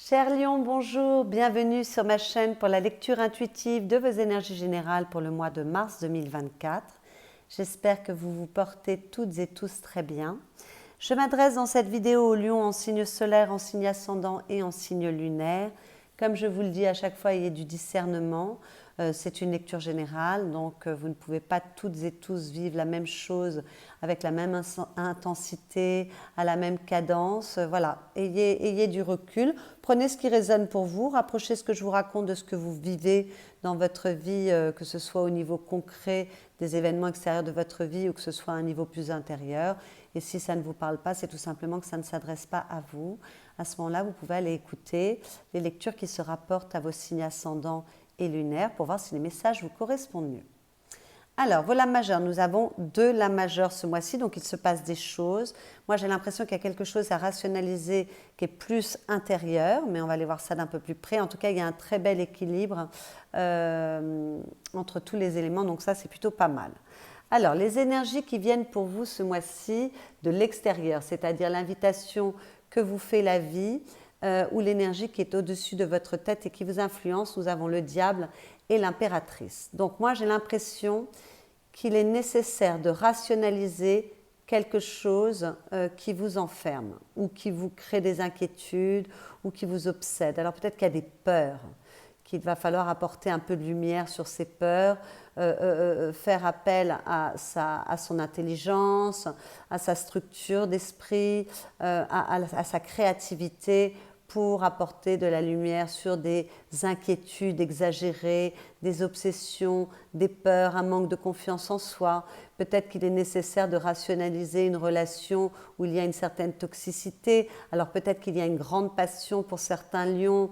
Cher Lion, bonjour, bienvenue sur ma chaîne pour la lecture intuitive de vos énergies générales pour le mois de mars 2024. J'espère que vous vous portez toutes et tous très bien. Je m'adresse dans cette vidéo aux lions en signe solaire, en signe ascendant et en signe lunaire. Comme je vous le dis à chaque fois, il y a du discernement. C'est une lecture générale, donc vous ne pouvez pas toutes et tous vivre la même chose avec la même intensité, à la même cadence. Voilà, ayez du recul, prenez ce qui résonne pour vous, rapprochez ce que je vous raconte de ce que vous vivez dans votre vie, que ce soit au niveau concret des événements extérieurs de votre vie ou que ce soit à un niveau plus intérieur. Et si ça ne vous parle pas, c'est tout simplement que ça ne s'adresse pas à vous. À ce moment-là, vous pouvez aller écouter les lectures qui se rapportent à vos signes ascendants et lunaires pour voir si les messages vous correspondent mieux. Alors, vos lames majeures, nous avons 2 lames majeures ce mois-ci, donc il se passe des choses. Moi, j'ai l'impression qu'il y a quelque chose à rationaliser qui est plus intérieur, mais on va aller voir ça d'un peu plus près. En tout cas, il y a un très bel équilibre entre tous les éléments, donc ça, c'est plutôt pas mal. Alors, les énergies qui viennent pour vous ce mois-ci de l'extérieur, c'est-à-dire l'invitation que vous fait la vie, ou l'énergie qui est au-dessus de votre tête et qui vous influence, nous avons le diable et l'impératrice. Donc moi, j'ai l'impression qu'il est nécessaire de rationaliser quelque chose qui vous enferme ou qui vous crée des inquiétudes ou qui vous obsède. Alors peut-être qu'il y a des peurs, qu'il va falloir apporter un peu de lumière sur ces peurs, faire appel à son intelligence, à sa structure d'esprit, à sa créativité pour apporter de la lumière sur des inquiétudes exagérées, des obsessions, des peurs, un manque de confiance en soi. Peut-être qu'il est nécessaire de rationaliser une relation où il y a une certaine toxicité. Alors peut-être qu'il y a une grande passion pour certains lions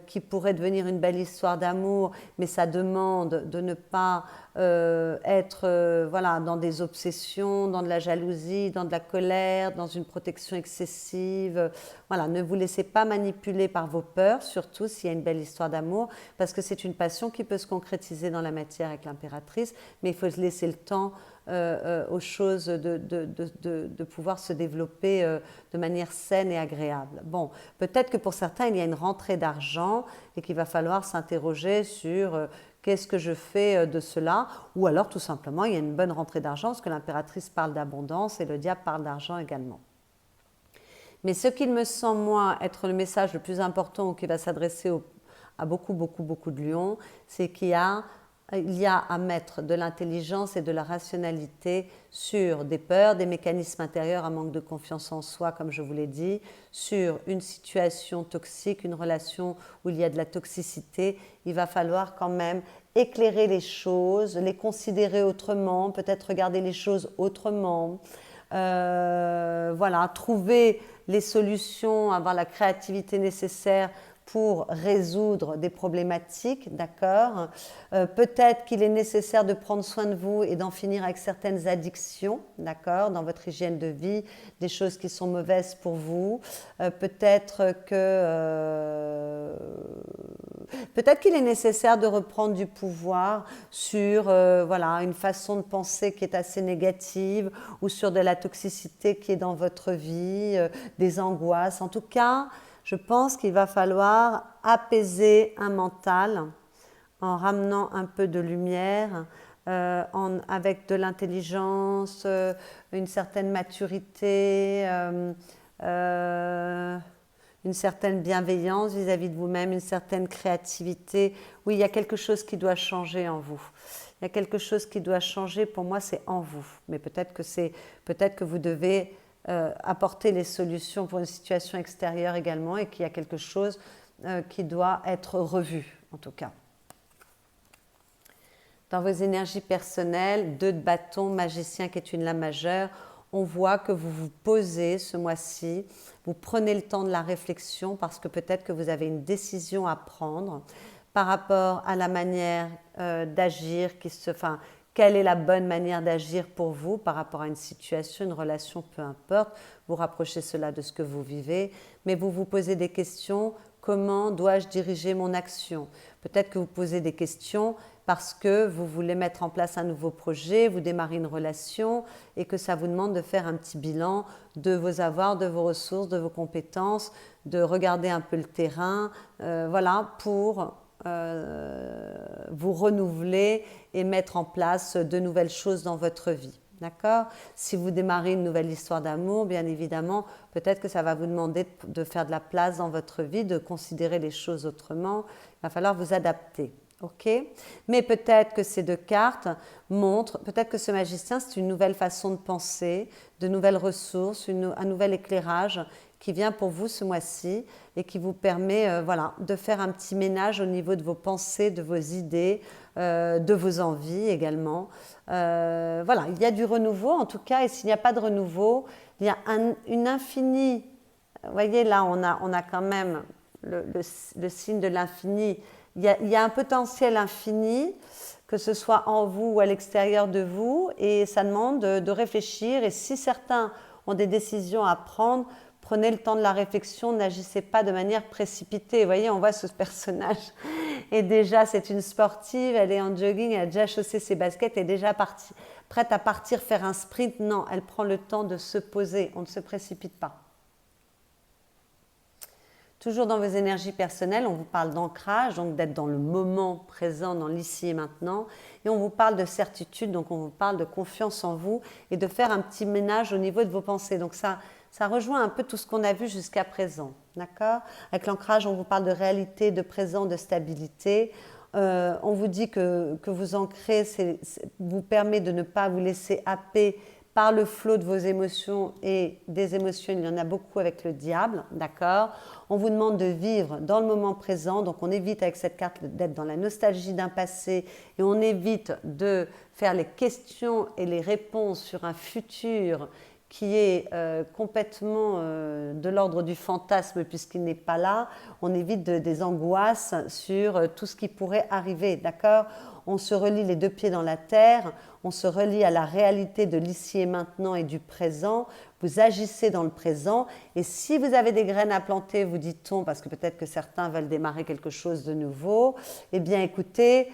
qui pourrait devenir une belle histoire d'amour, mais ça demande de ne pas être voilà, dans des obsessions, dans de la jalousie, dans de la colère, dans une protection excessive. Voilà, ne vous laissez pas manipuler par vos peurs, surtout s'il y a une belle histoire d'amour, parce que c'est une passion qui peut se concrétiser dans la matière avec l'impératrice, mais il faut laisser le temps aux choses de pouvoir se développer de manière saine et agréable. Bon, peut-être que pour certains, il y a une rentrée d'argent et qu'il va falloir s'interroger sur qu'est-ce que je fais de cela, ou alors tout simplement, il y a une bonne rentrée d'argent, parce que l'impératrice parle d'abondance et le diable parle d'argent également. Mais ce qu'il me semble, moi, être le message le plus important ou qui va s'adresser à beaucoup de lions, c'est qu'il y a à mettre de l'intelligence et de la rationalité sur des peurs, des mécanismes intérieurs, un manque de confiance en soi, comme je vous l'ai dit, sur une situation toxique, une relation où il y a de la toxicité. Il va falloir quand même éclairer les choses, les considérer autrement, peut-être regarder les choses autrement. Voilà, trouver les solutions, avoir la créativité nécessaire pour résoudre des problématiques, d'accord. Peut-être qu'il est nécessaire de prendre soin de vous et d'en finir avec certaines addictions, d'accord, dans votre hygiène de vie, des choses qui sont mauvaises pour vous. Peut-être qu'il est nécessaire de reprendre du pouvoir sur voilà, une façon de penser qui est assez négative ou sur de la toxicité qui est dans votre vie, des angoisses. En tout cas, je pense qu'il va falloir apaiser un mental en ramenant un peu de lumière, avec de l'intelligence, une certaine maturité, une certaine bienveillance vis-à-vis de vous-même, une certaine créativité. Oui, il y a quelque chose qui doit changer en vous. Il y a quelque chose qui doit changer, pour moi, c'est en vous. Mais peut-être que vous devez apporter les solutions pour une situation extérieure également et qu'il y a quelque chose qui doit être revu, en tout cas. Dans vos énergies personnelles, 2 de bâton, magicien qui est une lame majeure, on voit que vous vous posez ce mois-ci, vous prenez le temps de la réflexion parce que peut-être que vous avez une décision à prendre par rapport à la manière d'agir, quelle est la bonne manière d'agir pour vous par rapport à une situation, une relation, peu importe. Vous rapprochez cela de ce que vous vivez, mais vous vous posez des questions. Comment dois-je diriger mon action? Peut-être que vous posez des questions, parce que vous voulez mettre en place un nouveau projet, vous démarrez une relation et que ça vous demande de faire un petit bilan de vos avoirs, de vos ressources, de vos compétences, de regarder un peu le terrain, voilà, pour vous renouveler et mettre en place de nouvelles choses dans votre vie. D'accord? Si vous démarrez une nouvelle histoire d'amour, bien évidemment, peut-être que ça va vous demander de faire de la place dans votre vie, de considérer les choses autrement. Il va falloir vous adapter. Ok? Mais peut-être que ces deux cartes montrent, peut-être que ce magicien, c'est une nouvelle façon de penser, de nouvelles ressources, un nouvel éclairage qui vient pour vous ce mois-ci et qui vous permet voilà, de faire un petit ménage au niveau de vos pensées, de vos idées, de vos envies également. Voilà, il y a du renouveau en tout cas, et s'il n'y a pas de renouveau, il y a une infinie. Vous voyez, là, on a quand même le signe de l'infini. Il y a un potentiel infini, que ce soit en vous ou à l'extérieur de vous, et ça demande de réfléchir. Et si certains ont des décisions à prendre, prenez le temps de la réflexion, n'agissez pas de manière précipitée. Vous voyez, on voit ce personnage. Et déjà, c'est une sportive, elle est en jogging, elle a déjà chaussé ses baskets, elle est déjà prête à partir faire un sprint. Non, elle prend le temps de se poser, on ne se précipite pas. Toujours dans vos énergies personnelles, on vous parle d'ancrage, donc d'être dans le moment présent, dans l'ici et maintenant. Et on vous parle de certitude, donc on vous parle de confiance en vous et de faire un petit ménage au niveau de vos pensées. Donc ça rejoint un peu tout ce qu'on a vu jusqu'à présent. D'accord? Avec l'ancrage, on vous parle de réalité, de présent, de stabilité. On vous dit que vous ancrer vous permet de ne pas vous laisser happer par le flot de vos émotions, et des émotions, il y en a beaucoup avec le diable, d'accord? On vous demande de vivre dans le moment présent, donc on évite avec cette carte d'être dans la nostalgie d'un passé, et on évite de faire les questions et les réponses sur un futur qui est complètement de l'ordre du fantasme puisqu'il n'est pas là. On évite des angoisses sur tout ce qui pourrait arriver, d'accord? On se relie les deux pieds dans la terre, on se relie à la réalité de l'ici et maintenant et du présent. Vous agissez dans le présent, et si vous avez des graines à planter, vous dit-on, parce que peut-être que certains veulent démarrer quelque chose de nouveau, eh bien écoutez,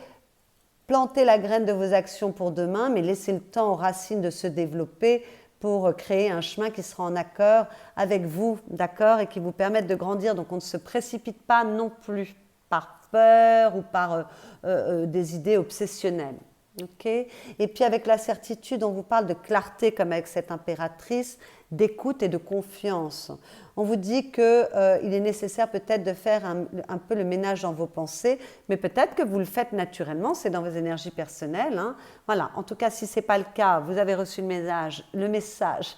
plantez la graine de vos actions pour demain, mais laissez le temps aux racines de se développer pour créer un chemin qui sera en accord avec vous, d'accord, et qui vous permette de grandir. Donc on ne se précipite pas non plus par peur ou par des idées obsessionnelles. Okay? Et puis avec la certitude, on vous parle de clarté comme avec cette impératrice, d'écoute et de confiance. On vous dit qu'il est nécessaire peut-être de faire un peu le ménage dans vos pensées, mais peut-être que vous le faites naturellement, c'est dans vos énergies personnelles. Hein. Voilà, en tout cas, si ce n'est pas le cas, vous avez reçu le message,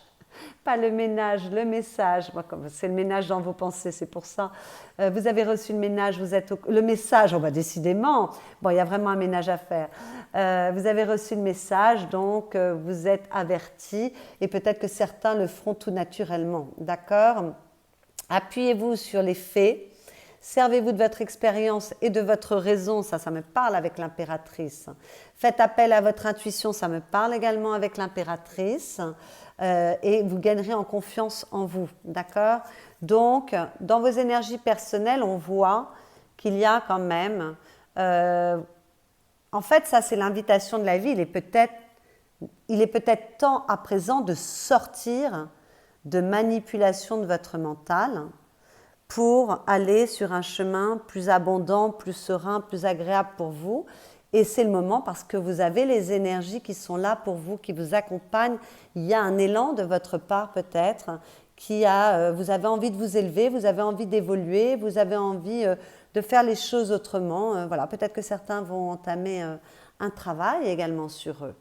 pas le ménage, le message. Moi, c'est le ménage dans vos pensées, c'est pour ça. Vous avez reçu le ménage, le message, on va décidément. Bon, il y a vraiment un ménage à faire. Vous avez reçu le message, donc vous êtes averti, et peut-être que certains le feront tout naturellement. D'accord? Appuyez-vous sur les faits. Servez-vous de votre expérience et de votre raison, ça me parle avec l'impératrice. Faites appel à votre intuition, ça me parle également avec l'impératrice. Et vous gagnerez en confiance en vous, d'accord? Donc, dans vos énergies personnelles, on voit qu'il y a quand même... en fait, ça, c'est l'invitation de la vie. Il est peut-être temps à présent de sortir de manipulation de votre mental pour aller sur un chemin plus abondant, plus serein, plus agréable pour vous. Et c'est le moment parce que vous avez les énergies qui sont là pour vous, qui vous accompagnent. Il y a un élan de votre part peut-être, vous avez envie de vous élever, vous avez envie d'évoluer, vous avez envie de faire les choses autrement. Voilà, peut-être que certains vont entamer un travail également sur eux.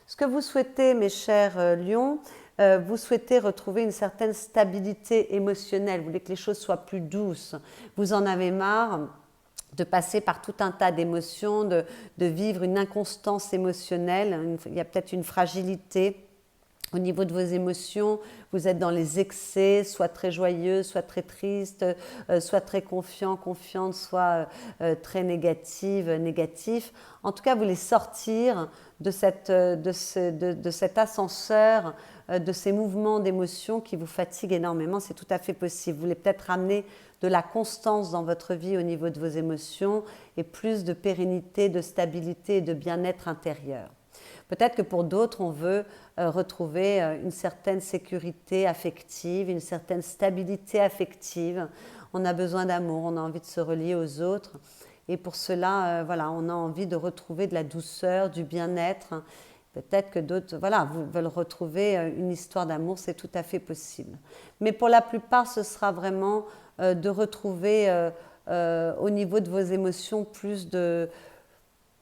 Ce que vous souhaitez, mes chers lions, vous souhaitez retrouver une certaine stabilité émotionnelle, vous voulez que les choses soient plus douces, vous en avez marre de passer par tout un tas d'émotions, de vivre une inconstance émotionnelle, il y a peut-être une fragilité au niveau de vos émotions, vous êtes dans les excès, soit très joyeux, soit très triste, soit très confiant, confiante, soit très négative, négatif. En tout cas, vous voulez sortir de cet ascenseur de ces mouvements d'émotions qui vous fatiguent énormément, c'est tout à fait possible. Vous voulez peut-être ramener de la constance dans votre vie au niveau de vos émotions et plus de pérennité, de stabilité et de bien-être intérieur. Peut-être que pour d'autres, on veut retrouver une certaine sécurité affective, une certaine stabilité affective. On a besoin d'amour, on a envie de se relier aux autres. Et pour cela, voilà, on a envie de retrouver de la douceur, du bien-être. Peut-être que d'autres veulent retrouver une histoire d'amour, c'est tout à fait possible. Mais pour la plupart, ce sera vraiment de retrouver au niveau de vos émotions plus de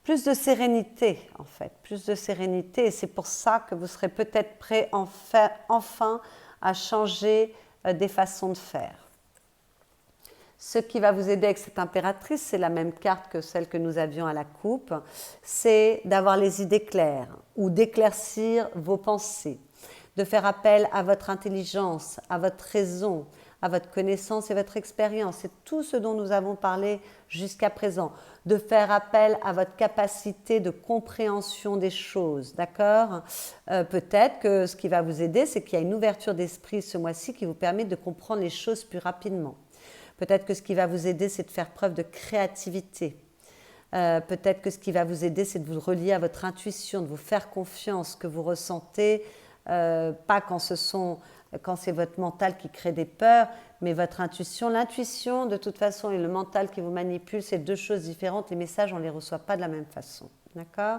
sérénité, en fait, plus de sérénité. Et c'est pour ça que vous serez peut-être prêt enfin à changer des façons de faire. Ce qui va vous aider avec cette impératrice, c'est la même carte que celle que nous avions à la coupe, c'est d'avoir les idées claires ou d'éclaircir vos pensées, de faire appel à votre intelligence, à votre raison, à votre connaissance et votre expérience. C'est tout ce dont nous avons parlé jusqu'à présent. De faire appel à votre capacité de compréhension des choses, d'accord ? Peut-être que ce qui va vous aider, c'est qu'il y a une ouverture d'esprit ce mois-ci qui vous permet de comprendre les choses plus rapidement. Peut-être que ce qui va vous aider, c'est de faire preuve de créativité. Peut-être que ce qui va vous aider, c'est de vous relier à votre intuition, de vous faire confiance, que vous ressentez, pas quand c'est votre mental qui crée des peurs, mais votre intuition. L'intuition, de toute façon, et le mental qui vous manipule, c'est deux choses différentes. Les messages, on ne les reçoit pas de la même façon. D'accord ?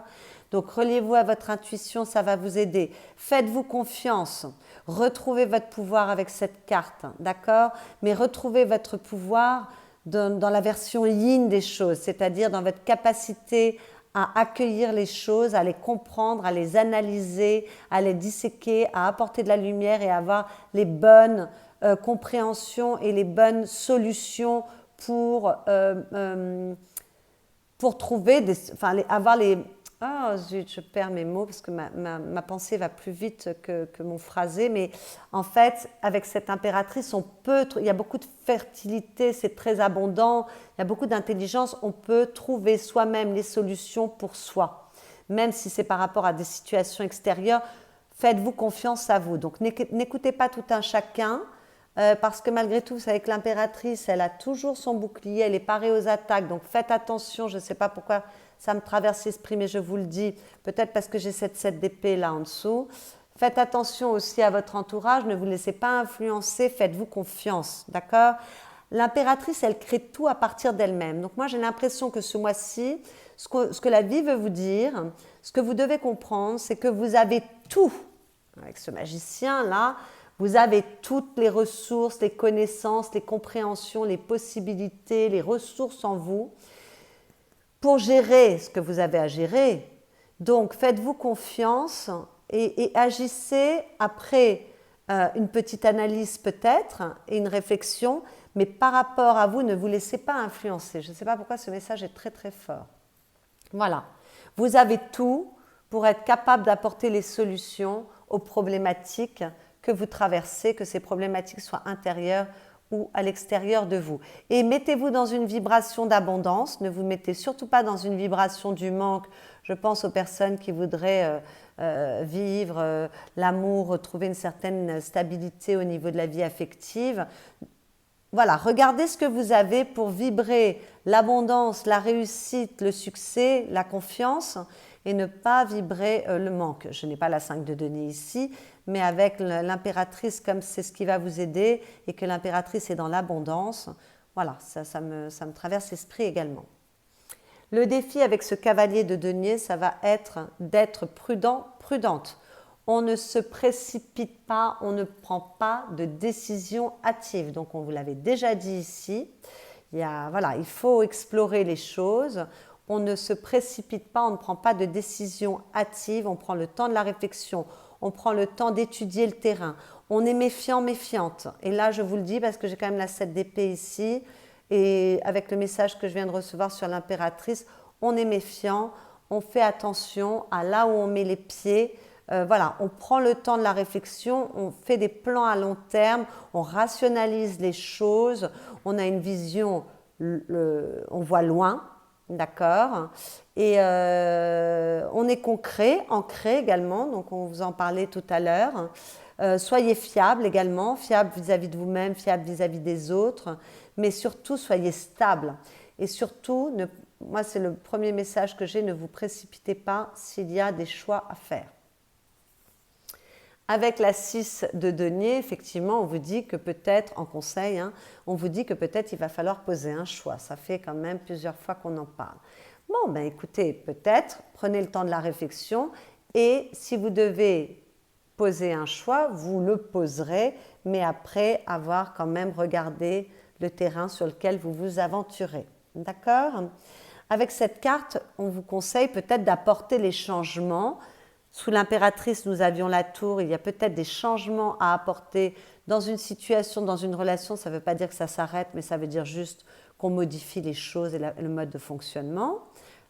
Donc, reliez-vous à votre intuition, ça va vous aider. Faites-vous confiance. Retrouvez votre pouvoir avec cette carte. D'accord ? Mais retrouvez votre pouvoir dans la version yin des choses, c'est-à-dire dans votre capacité à accueillir les choses, à les comprendre, à les analyser, à les disséquer, à apporter de la lumière et à avoir les bonnes compréhensions et les bonnes solutions pour trouver, avoir les... Ah zut, je perds mes mots parce que ma pensée va plus vite que mon phrasé, mais en fait, avec cette impératrice, il y a beaucoup de fertilité, c'est très abondant, il y a beaucoup d'intelligence, on peut trouver soi-même les solutions pour soi, même si c'est par rapport à des situations extérieures. Faites-vous confiance à vous. Donc n'écoutez pas tout un chacun, parce que malgré tout, vous savez que l'impératrice, elle a toujours son bouclier, elle est parée aux attaques, donc faites attention, je ne sais pas pourquoi ça me traverse l'esprit, mais je vous le dis, peut-être parce que j'ai cette 7 d'épée là en dessous. Faites attention aussi à votre entourage, ne vous laissez pas influencer, faites-vous confiance, d'accord ? L'impératrice, elle crée tout à partir d'elle-même. Donc moi, j'ai l'impression que ce mois-ci, ce que la vie veut vous dire, ce que vous devez comprendre, c'est que vous avez tout. Avec ce magicien-là, vous avez toutes les ressources, les connaissances, les compréhensions, les possibilités, les ressources en vous pour gérer ce que vous avez à gérer. Donc, faites-vous confiance et agissez après une petite analyse peut-être et une réflexion, mais par rapport à vous, ne vous laissez pas influencer. Je ne sais pas pourquoi ce message est très très fort. Voilà, vous avez tout pour être capable d'apporter les solutions aux problématiques que vous traversez, que ces problématiques soient intérieures ou à l'extérieur de vous. Et mettez-vous dans une vibration d'abondance, ne vous mettez surtout pas dans une vibration du manque. Je pense aux personnes qui voudraient vivre l'amour, retrouver une certaine stabilité au niveau de la vie affective. Voilà, regardez ce que vous avez pour vibrer l'abondance, la réussite, le succès, la confiance et ne pas vibrer le manque. Je n'ai pas la 5 de denier ici, mais avec l'impératrice, comme c'est ce qui va vous aider et que l'impératrice est dans l'abondance, voilà, ça me traverse l'esprit également. Le défi avec ce cavalier de denier, ça va être d'être prudent, prudente. On ne se précipite pas, on ne prend pas de décision hâtive. Donc, on vous l'avait déjà dit ici, il faut explorer les choses. On ne se précipite pas, on ne prend pas de décision hâtive, on prend le temps de la réflexion, on prend le temps d'étudier le terrain. On est méfiant, méfiante. Et là, je vous le dis parce que j'ai quand même la 7 d'épée ici. Et avec le message que je viens de recevoir sur l'impératrice, on est méfiant, on fait attention à là où on met les pieds. On prend le temps de la réflexion, on fait des plans à long terme, on rationalise les choses, on a une vision, on voit loin, d'accord? Et on est concret, ancré également, donc on vous en parlait tout à l'heure. Soyez fiable également, fiable vis-à-vis de vous-même, fiable vis-à-vis des autres, mais surtout soyez stable. Et surtout, moi c'est le premier message que j'ai, ne vous précipitez pas s'il y a des choix à faire. Avec la 6 de denier, effectivement, on vous dit que peut-être, en conseil, hein, on vous dit que peut-être il va falloir poser un choix. Ça fait quand même plusieurs fois qu'on en parle. Bon, ben écoutez, peut-être, prenez le temps de la réflexion et si vous devez poser un choix, vous le poserez, mais après avoir quand même regardé le terrain sur lequel vous vous aventurez. D'accord? Avec cette carte, on vous conseille peut-être d'apporter les changements. Sous l'impératrice, nous avions la tour, il y a peut-être des changements à apporter dans une situation, dans une relation. Ça ne veut pas dire que ça s'arrête, mais ça veut dire juste qu'on modifie les choses et le mode de fonctionnement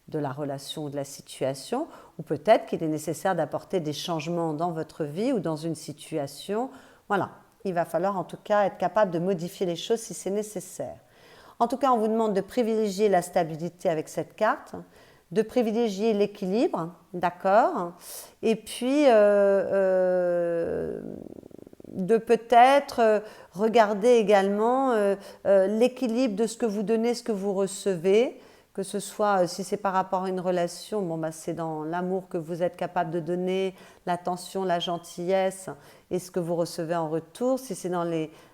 de la relation ou de la situation, ou peut-être qu'il est nécessaire d'apporter des changements dans votre vie ou dans une situation. Voilà, il va falloir en tout cas être capable de modifier les choses si c'est nécessaire. En tout cas, on vous demande de privilégier la stabilité avec cette carte, de privilégier l'équilibre, d'accord? Et puis, de peut-être regarder également l'équilibre de ce que vous donnez, ce que vous recevez, que ce soit, si c'est par rapport à une relation, bon, bah, c'est dans l'amour que vous êtes capable de donner, l'attention, la gentillesse et ce que vous recevez en retour. Si c'est dans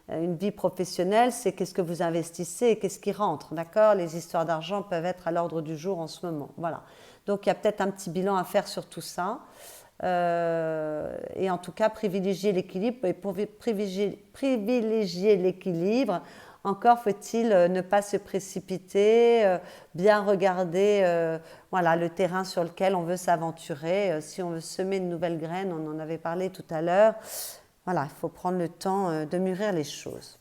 une vie professionnelle, c'est qu'est-ce que vous investissez et qu'est-ce qui rentre, d'accord? Les histoires d'argent peuvent être à l'ordre du jour en ce moment, voilà. Donc, il y a peut-être un petit bilan à faire sur tout ça. Et en tout cas, privilégier l'équilibre. Et pour privilégier l'équilibre, encore faut-il ne pas se précipiter, bien regarder voilà, le terrain sur lequel on veut s'aventurer. Si on veut semer de nouvelles graines, on en avait parlé tout à l'heure, voilà, il faut prendre le temps de mûrir les choses.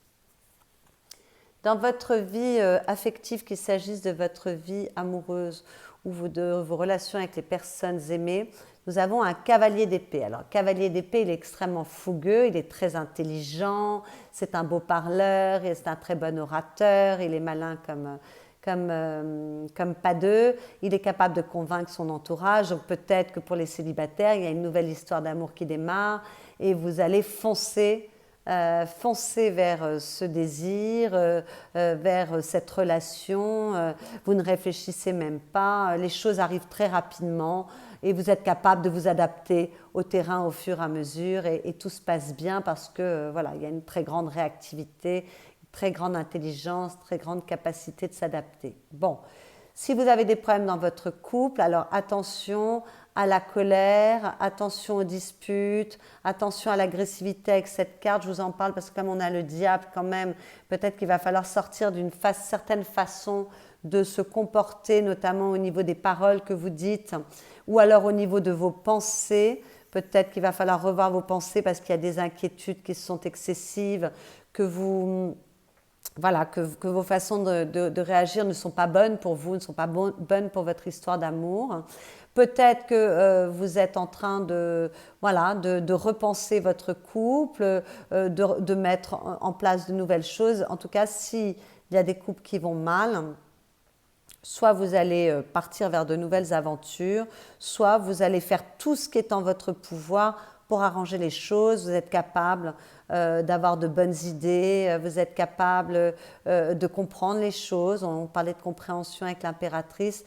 Dans votre vie affective, qu'il s'agisse de votre vie amoureuse ou de vos relations avec les personnes aimées, nous avons un cavalier d'épée. Alors, cavalier d'épée, il est extrêmement fougueux, il est très intelligent, c'est un beau parleur, c'est un très bon orateur, il est malin comme pas deux, il est capable de convaincre son entourage. Donc peut-être que pour les célibataires, il y a une nouvelle histoire d'amour qui démarre et vous allez foncer vers ce désir, vers cette relation. Vous ne réfléchissez même pas, les choses arrivent très rapidement et vous êtes capable de vous adapter au terrain au fur et à mesure et tout se passe bien parce que voilà, il y a une très grande réactivité, une très grande intelligence, très grande capacité de s'adapter. Bon, si vous avez des problèmes dans votre couple, alors attention à la colère, attention aux disputes, attention à l'agressivité avec cette carte. Je vous en parle parce que comme on a le diable quand même, peut-être qu'il va falloir sortir d'une certaine façon de se comporter, notamment au niveau des paroles que vous dites, ou alors au niveau de vos pensées. Peut-être qu'il va falloir revoir vos pensées parce qu'il y a des inquiétudes qui sont excessives, que vos façons de réagir ne sont pas bonnes pour vous, ne sont pas bonnes pour votre histoire d'amour. Peut-être que vous êtes en train de repenser votre couple, de mettre en place de nouvelles choses. En tout cas, s'il y a des couples qui vont mal, soit vous allez partir vers de nouvelles aventures, soit vous allez faire tout ce qui est en votre pouvoir pour arranger les choses. Vous êtes capable d'avoir de bonnes idées, vous êtes capable de comprendre les choses. On parlait de compréhension avec l'impératrice.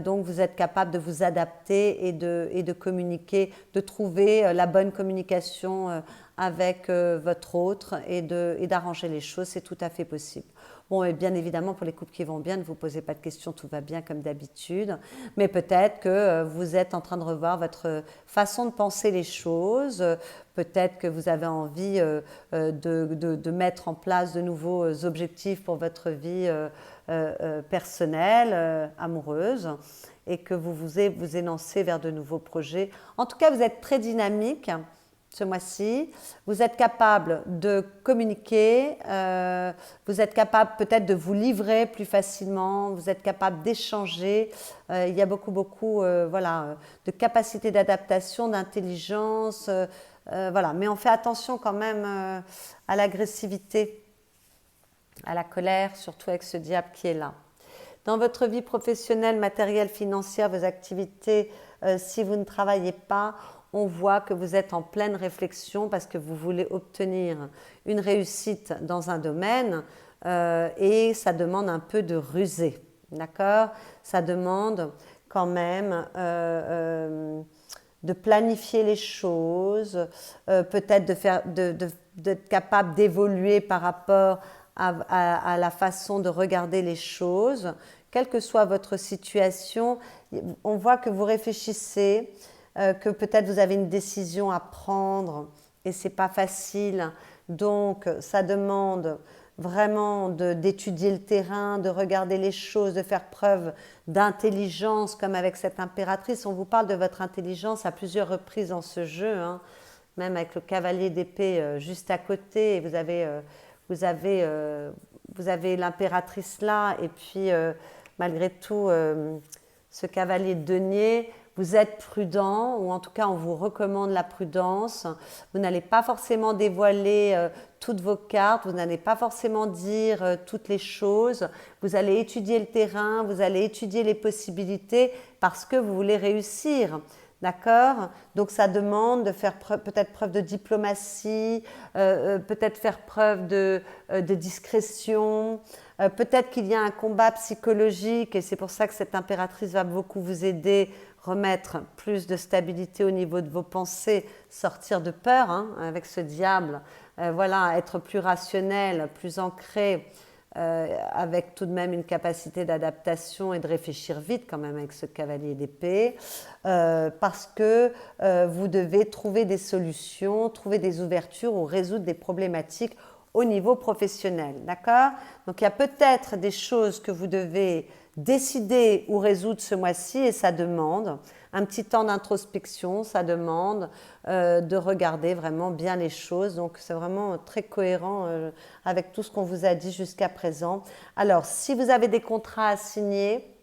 Donc vous êtes capable de vous adapter et de communiquer, de trouver la bonne communication avec votre autre et d'arranger les choses, c'est tout à fait possible. Bon, et bien évidemment, pour les couples qui vont bien, ne vous posez pas de questions, tout va bien comme d'habitude. Mais peut-être que vous êtes en train de revoir votre façon de penser les choses. Peut-être que vous avez envie de mettre en place de nouveaux objectifs pour votre vie personnelle, amoureuse, et que vous élancez vers de nouveaux projets. En tout cas, vous êtes très dynamique ce mois-ci, vous êtes capable de communiquer, vous êtes capable peut-être de vous livrer plus facilement, vous êtes capable d'échanger, il y a beaucoup de capacité d'adaptation, d'intelligence, voilà. Mais on fait attention quand même à l'agressivité, à la colère, surtout avec ce diable qui est là. Dans votre vie professionnelle, matérielle, financière, vos activités, si vous ne travaillez pas, on voit que vous êtes en pleine réflexion parce que vous voulez obtenir une réussite dans un domaine et ça demande un peu de rusée, d'accord? Ça demande quand même de planifier les choses, peut-être d'être capable d'évoluer par rapport à la façon de regarder les choses. Quelle que soit votre situation, on voit que vous réfléchissez, que peut-être vous avez une décision à prendre et c'est pas facile. Donc, ça demande vraiment d'étudier le terrain, de regarder les choses, de faire preuve d'intelligence, comme avec cette impératrice. On vous parle de votre intelligence à plusieurs reprises dans ce jeu, hein, même avec le cavalier d'épée juste à côté. Et vous avez l'impératrice là, et puis malgré tout, ce cavalier de denier. Vous êtes prudent, ou en tout cas on vous recommande la prudence. Vous n'allez pas forcément dévoiler toutes vos cartes, vous n'allez pas forcément dire toutes les choses. Vous allez étudier le terrain, vous allez étudier les possibilités parce que vous voulez réussir. D'accord? Donc ça demande de faire peut-être preuve de diplomatie, peut-être faire preuve de discrétion. Peut-être qu'il y a un combat psychologique et c'est pour ça que cette impératrice va beaucoup vous aider, remettre plus de stabilité au niveau de vos pensées, sortir de peur hein, avec ce diable, voilà, être plus rationnel, plus ancré, avec tout de même une capacité d'adaptation et de réfléchir vite quand même avec ce cavalier d'épée, parce que vous devez trouver des solutions, trouver des ouvertures ou résoudre des problématiques au niveau professionnel, d'accord? Donc il y a peut-être des choses que vous devez décider ou résoudre ce mois-ci et ça demande un petit temps d'introspection, ça demande de regarder vraiment bien les choses. Donc c'est vraiment très cohérent avec tout ce qu'on vous a dit jusqu'à présent. Alors si vous avez des contrats à signer,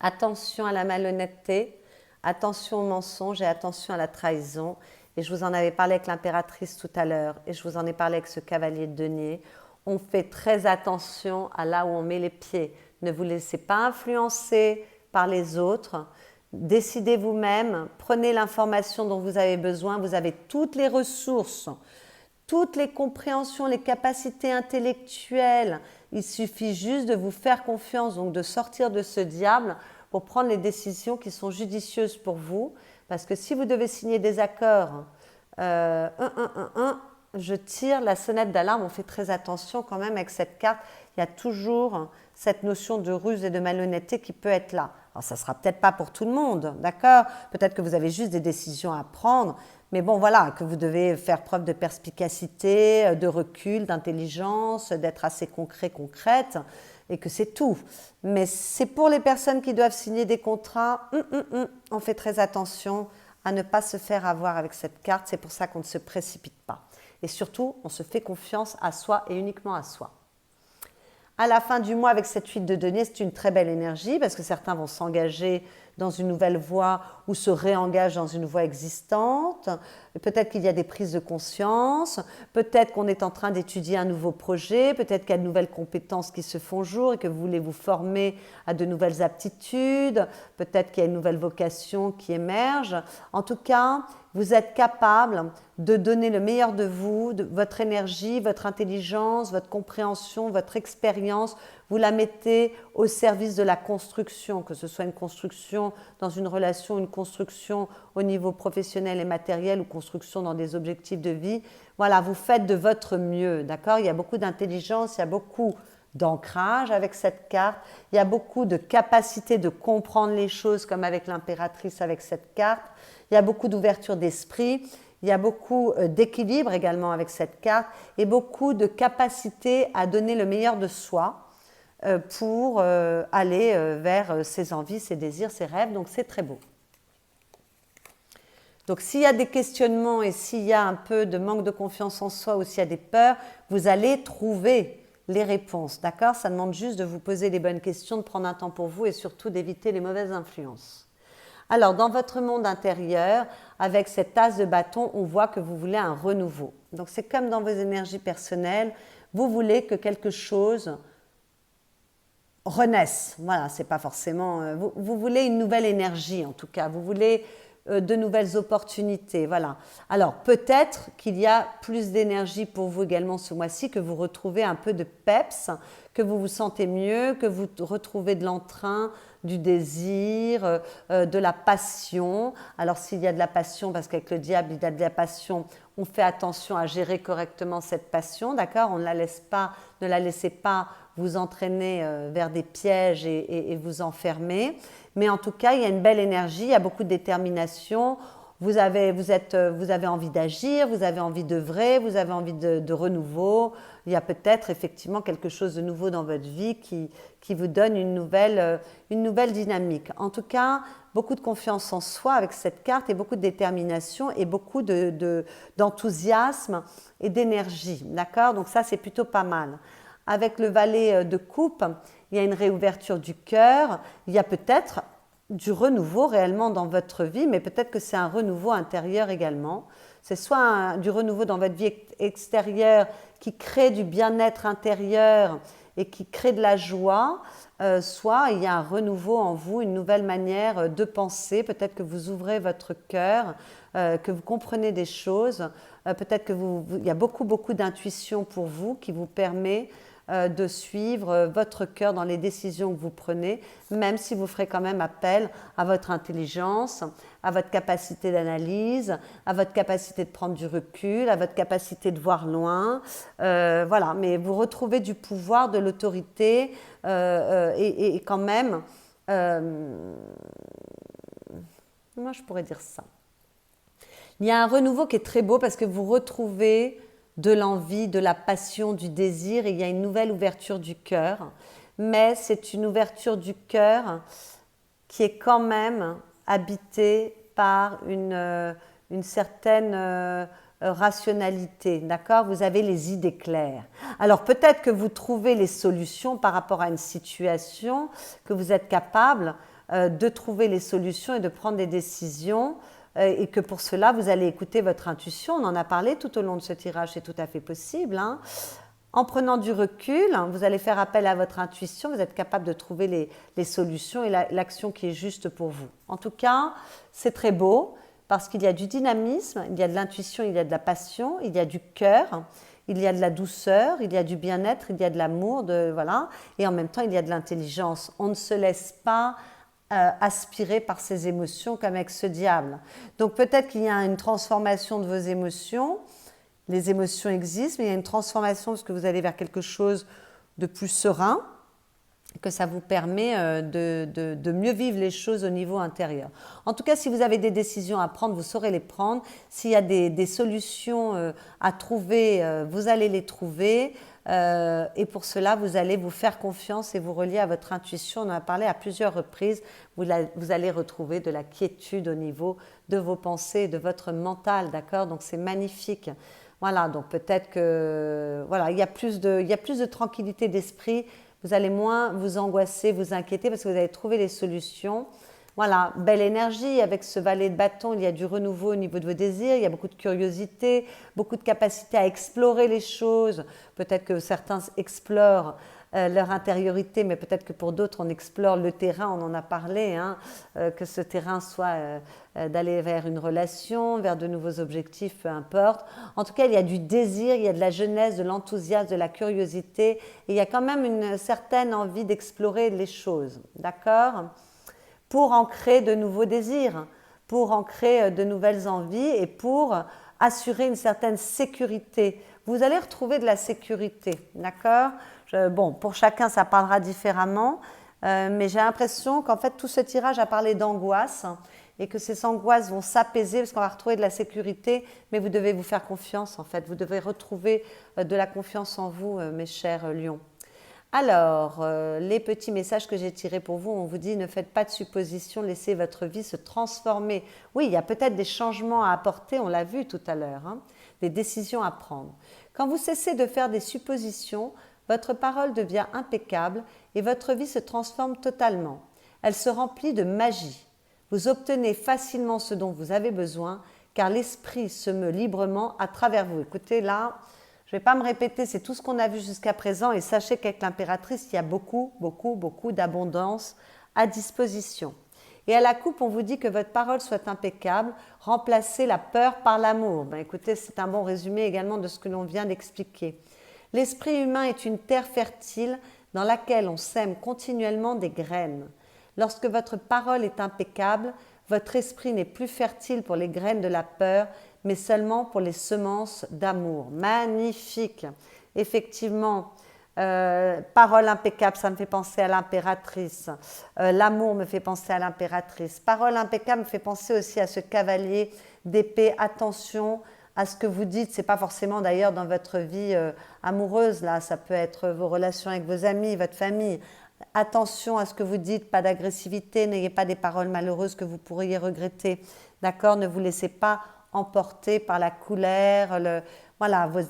attention à la malhonnêteté, attention au mensonge et attention à la trahison. Et je vous en avais parlé avec l'impératrice tout à l'heure et je vous en ai parlé avec ce cavalier de denier. On fait très attention à là où on met les pieds. Ne vous laissez pas influencer par les autres. Décidez vous-même, prenez l'information dont vous avez besoin. Vous avez toutes les ressources, toutes les compréhensions, les capacités intellectuelles. Il suffit juste de vous faire confiance, donc de sortir de ce diable pour prendre les décisions qui sont judicieuses pour vous. Parce que si vous devez signer des accords, je tire la sonnette d'alarme, on fait très attention quand même avec cette carte. Il y a toujours cette notion de ruse et de malhonnêteté qui peut être là. Alors ça ne sera peut-être pas pour tout le monde, d'accord? Peut-être que vous avez juste des décisions à prendre, mais bon voilà, que vous devez faire preuve de perspicacité, de recul, d'intelligence, d'être assez concrète, et que c'est tout. Mais c'est pour les personnes qui doivent signer des contrats, on fait très attention à ne pas se faire avoir avec cette carte, c'est pour ça qu'on ne se précipite pas. Et surtout, on se fait confiance à soi et uniquement à soi. À la fin du mois, avec cette huile de denier, c'est une très belle énergie parce que certains vont s'engager dans une nouvelle voie ou se réengagent dans une voie existante. Peut-être qu'il y a des prises de conscience, peut-être qu'on est en train d'étudier un nouveau projet, peut-être qu'il y a de nouvelles compétences qui se font jour et que vous voulez vous former à de nouvelles aptitudes, peut-être qu'il y a une nouvelle vocation qui émerge. En tout cas, vous êtes capable de donner le meilleur de vous, de votre énergie, votre intelligence, votre compréhension, votre expérience. Vous la mettez au service de la construction, que ce soit une construction dans une relation, une construction au niveau professionnel et matériel ou construction dans des objectifs de vie. Voilà, vous faites de votre mieux, d'accord? Il y a beaucoup d'intelligence, il y a beaucoup d'ancrage avec cette carte, il y a beaucoup de capacité de comprendre les choses comme avec l'impératrice avec cette carte, il y a beaucoup d'ouverture d'esprit, il y a beaucoup d'équilibre également avec cette carte et beaucoup de capacité à donner le meilleur de soi pour aller vers ses envies, ses désirs, ses rêves, donc c'est très beau. Donc s'il y a des questionnements et s'il y a un peu de manque de confiance en soi ou s'il y a des peurs, vous allez trouver les réponses, d'accord? Ça demande juste de vous poser les bonnes questions, de prendre un temps pour vous et surtout d'éviter les mauvaises influences. Alors, dans votre monde intérieur, avec cet as de bâton, on voit que vous voulez un renouveau. Donc, c'est comme dans vos énergies personnelles, vous voulez que quelque chose renaissent. Voilà, c'est pas forcément. Vous voulez une nouvelle énergie en tout cas. Vous voulez de nouvelles opportunités. Voilà. Alors peut-être qu'il y a plus d'énergie pour vous également ce mois-ci, que vous retrouvez un peu de peps, que vous vous sentez mieux, que vous retrouvez de l'entrain, du désir, de la passion. Alors s'il y a de la passion, parce qu'avec le diable il y a de la passion, on fait attention à gérer correctement cette passion, d'accord? On ne la laisse pas, ne la laissez pas vous entraîner vers des pièges et vous enfermer. Mais en tout cas, il y a une belle énergie, il y a beaucoup de détermination. Vous avez envie d'agir, vous avez envie d'œuvrer, vous avez envie de renouveau. Il y a peut-être effectivement quelque chose de nouveau dans votre vie qui vous donne une nouvelle dynamique. En tout cas, beaucoup de confiance en soi avec cette carte et beaucoup de détermination et beaucoup d'enthousiasme et d'énergie. D'accord? Donc ça, c'est plutôt pas mal. Avec le valet de coupe, il y a une réouverture du cœur, il y a peut-être du renouveau réellement dans votre vie, mais peut-être que c'est un renouveau intérieur également. C'est soit du renouveau dans votre vie extérieure qui crée du bien-être intérieur et qui crée de la joie, soit il y a un renouveau en vous, une nouvelle manière de penser, peut-être que vous ouvrez votre cœur, que vous comprenez des choses, peut-être qu'il y a beaucoup d'intuition pour vous qui vous permet de suivre votre cœur dans les décisions que vous prenez, même si vous ferez quand même appel à votre intelligence, à votre capacité d'analyse, à votre capacité de prendre du recul, à votre capacité de voir loin. Voilà, mais vous retrouvez du pouvoir, de l'autorité et quand même, moi je pourrais dire ça. Il y a un renouveau qui est très beau parce que vous retrouvez de l'envie, de la passion, du désir, et il y a une nouvelle ouverture du cœur. Mais c'est une ouverture du cœur qui est quand même habitée par une certaine rationalité, d'accord? Vous avez les idées claires. Alors peut-être que vous trouvez les solutions par rapport à une situation, que vous êtes capable de trouver les solutions et de prendre des décisions, et que pour cela, vous allez écouter votre intuition. On en a parlé tout au long de ce tirage, c'est tout à fait possible. Hein. En prenant du recul, vous allez faire appel à votre intuition, vous êtes capable de trouver les solutions et l'action qui est juste pour vous. En tout cas, c'est très beau parce qu'il y a du dynamisme, il y a de l'intuition, il y a de la passion, il y a du cœur, il y a de la douceur, il y a du bien-être, il y a de l'amour, voilà, et en même temps, il y a de l'intelligence. On ne se laisse pas aspiré par ses émotions comme avec ce diable. Donc peut-être qu'il y a une transformation de vos émotions, les émotions existent, mais il y a une transformation parce que vous allez vers quelque chose de plus serein, que ça vous permet de mieux vivre les choses au niveau intérieur. En tout cas, si vous avez des décisions à prendre, vous saurez les prendre. S'il y a des solutions à trouver, vous allez les trouver. Et pour cela, vous allez vous faire confiance et vous relier à votre intuition. On en a parlé à plusieurs reprises. Vous allez retrouver de la quiétude au niveau de vos pensées, de votre mental, d'accord? Donc c'est magnifique. Voilà, donc peut-être que voilà, il y a plus de tranquillité d'esprit. Vous allez moins vous angoisser, vous inquiéter parce que vous allez trouver les solutions. Voilà, belle énergie avec ce valet de bâton, il y a du renouveau au niveau de vos désirs, il y a beaucoup de curiosité, beaucoup de capacité à explorer les choses. Peut-être que certains explorent leur intériorité, mais peut-être que pour d'autres, on explore le terrain, on en a parlé, hein, que ce terrain soit d'aller vers une relation, vers de nouveaux objectifs, peu importe. En tout cas, il y a du désir, il y a de la jeunesse, de l'enthousiasme, de la curiosité, et il y a quand même une certaine envie d'explorer les choses, d'accord ? Pour ancrer de nouveaux désirs, pour ancrer de nouvelles envies et pour assurer une certaine sécurité. Vous allez retrouver de la sécurité, d'accord ? Bon, pour chacun, ça parlera différemment, mais j'ai l'impression qu'en fait, tout ce tirage a parlé d'angoisse et que ces angoisses vont s'apaiser parce qu'on va retrouver de la sécurité, mais vous devez vous faire confiance, en fait. Vous devez retrouver de la confiance en vous, mes chers lions. Alors, les petits messages que j'ai tirés pour vous, on vous dit ne faites pas de suppositions, laissez votre vie se transformer. Oui, il y a peut-être des changements à apporter, on l'a vu tout à l'heure, hein, des décisions à prendre. Quand vous cessez de faire des suppositions, votre parole devient impeccable et votre vie se transforme totalement. Elle se remplit de magie. Vous obtenez facilement ce dont vous avez besoin car l'esprit se meut librement à travers vous. Écoutez, là, Je ne vais pas me répéter, c'est tout ce qu'on a vu jusqu'à présent et sachez qu'avec l'impératrice, il y a beaucoup, beaucoup, beaucoup d'abondance à disposition. Et à la coupe, on vous dit que votre parole soit impeccable, remplacez la peur par l'amour. Ben, écoutez, c'est un bon résumé également de ce que l'on vient d'expliquer. L'esprit humain est une terre fertile dans laquelle on sème continuellement des graines. Lorsque votre parole est impeccable, votre esprit n'est plus fertile pour les graines de la peur, mais seulement pour les semences d'amour. Magnifique! Effectivement, parole impeccable, ça me fait penser à l'impératrice. L'amour me fait penser à l'impératrice. Parole impeccable me fait penser aussi à ce cavalier d'épée. Attention à ce que vous dites, c'est pas forcément d'ailleurs dans votre vie amoureuse, là, ça peut être vos relations avec vos amis, votre famille. Attention à ce que vous dites, pas d'agressivité, n'ayez pas des paroles malheureuses que vous pourriez regretter. D'accord? Ne vous laissez pas emporter par la colère,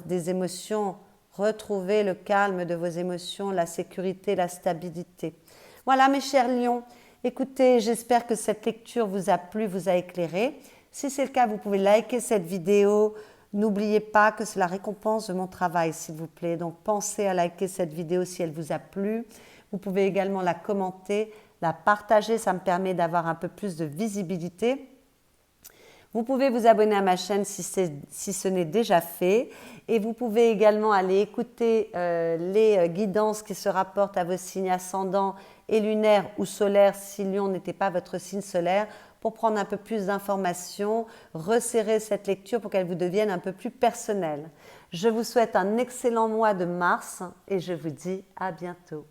des émotions. Retrouvez le calme de vos émotions, la sécurité, la stabilité. Voilà mes chers lions, écoutez, j'espère que cette lecture vous a plu, vous a éclairé. Si c'est le cas, vous pouvez liker cette vidéo. N'oubliez pas que c'est la récompense de mon travail, s'il vous plaît. Donc pensez à liker cette vidéo si elle vous a plu. Vous pouvez également la commenter, la partager, ça me permet d'avoir un peu plus de visibilité. Vous pouvez vous abonner à ma chaîne si ce n'est déjà fait. Et vous pouvez également aller écouter les guidances qui se rapportent à vos signes ascendants et lunaires ou solaires si Lion n'était pas votre signe solaire pour prendre un peu plus d'informations, resserrer cette lecture pour qu'elle vous devienne un peu plus personnelle. Je vous souhaite un excellent mois de mars et je vous dis à bientôt.